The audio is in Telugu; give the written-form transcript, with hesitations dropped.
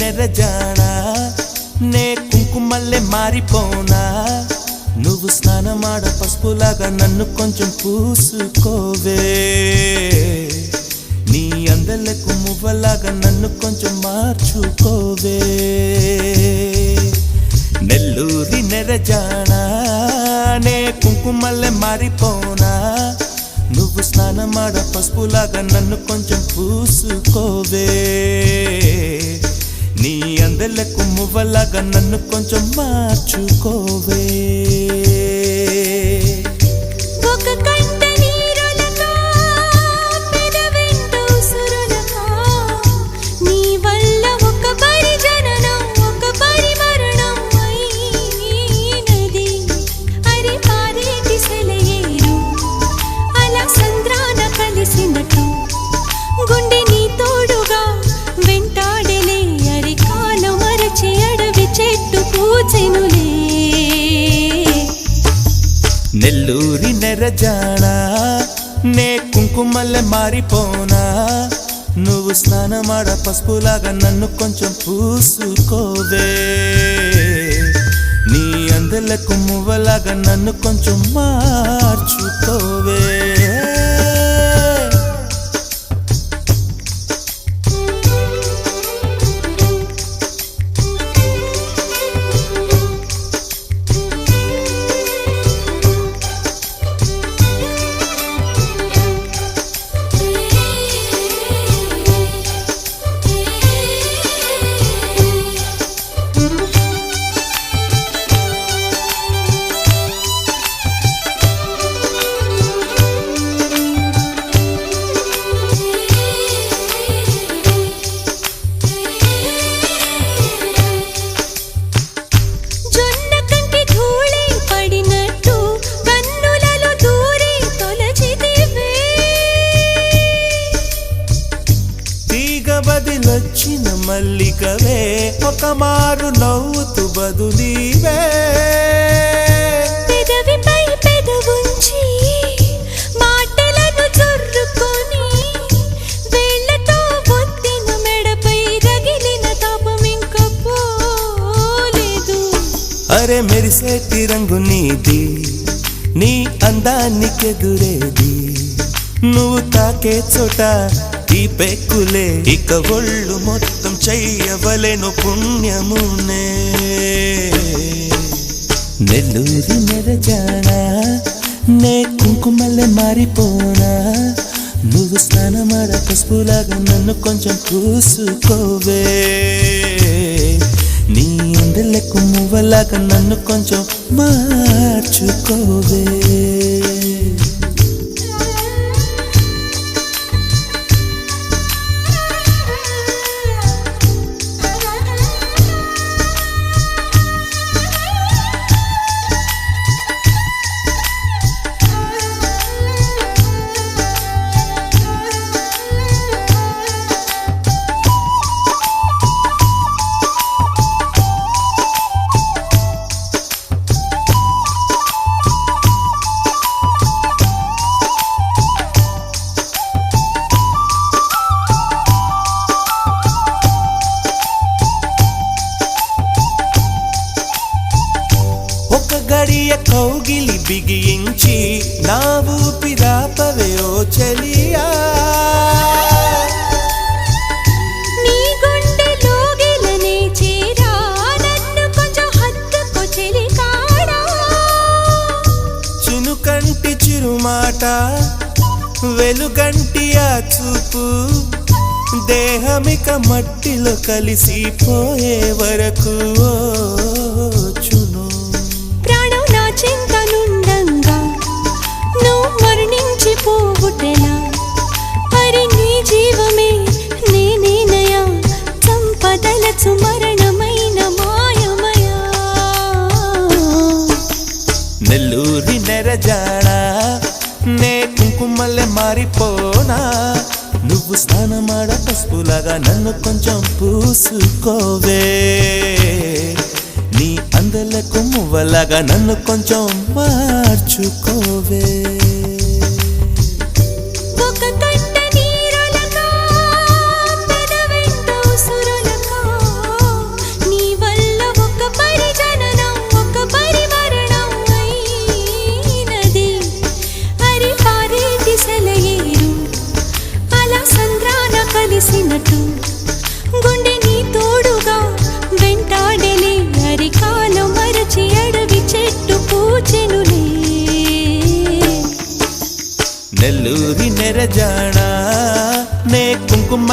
నెరజానా నే కుంకుమల్లె మారిపోనా నువ్వు స్నానమాడ పసుపులాగా నన్ను కొంచెం పూసుకోవే నీ అందలకు మువ్వలాగా నన్ను కొంచెం మార్చుకోవే నెల్లూరి నెరజానా నే కుంకుమల్లె మారిపోనా నువ్వు స్నానమాడ పసుపులాగా నన్ను కొంచెం పూసుకోవే నీ అందలకు మువ్వలాగా నన్ను కొంచెం మార్చుకోవే నెల్లూరి నెరజానా నే కుంకుమల్లె మారిపోనా నువ్వు స్నానమాడ పసుపులాగా నన్ను కొంచెం పూసుకోవే నీ అందలకు మువ్వలాగా నన్ను కొంచెం మార్చుకోవే బదిలొచ్చిన మల్లికవే ఒక మారు నవ్వుతూ బదులీవే పెదవిపై పెదవుంచి మాటలను చొర్రుకొని వేళ్లతో ఒత్తిన మెడపై రగిలిన తాపం ఇంక పోలేదు అరే మెరిసేటి రంగు నీది నీ అందానికెదురేది నువ్వు తాకే చోట ఈ పెక్కులే ఇక ఒళ్ళు మొత్తం చెయ్యవలెను పుణ్యమునే నెల్లూరి నెరజానా నే కుంకుమల్లె మారిపోనా నువ్వు స్నానమాడ పసుపులాగా నన్ను కొంచెం పూసుకోవే నీ అందలకు మువ్వలాగా నన్ను కొంచెం మార్చుకోవే గడియ కౌగిలి బిగించి నా ఊపిరాపవే ఓ చెలియా నీ గుండెలోగిలనే చేరా నన్ను కొంచెం హత్తుకో చెలికాడా చినుకంటి చిరుమాట వెలుగంటి ఆ చూపు దేహమిక మట్టిలో కలిసిపోయే వరకు చింతనుండంగా నువ్వు మరణించిపోవుటెలా హరి నీ జీవమే నేనేనయా సంపదలచు మరణమైన మాయమయా నెల్లూరి నెరజానా నే కుంకుమల్లె మారిపోనా నువ్వు స్నానమాడ పసుపులాగా నన్ను కొంచెం పూసుకోవే నీ అందలకు మువ్వలాగా నన్ను కొంచెం మార్చుకోవే ఒక కంట నీరులకా పెదవెంట ఉసురులకా గుండె నీ తోడుగా వెంటాడెలే అరికాలు మరచి అడవి చెట్టు పూచెనులే నెల్లూరి నెరజాడా నే కుంకుమ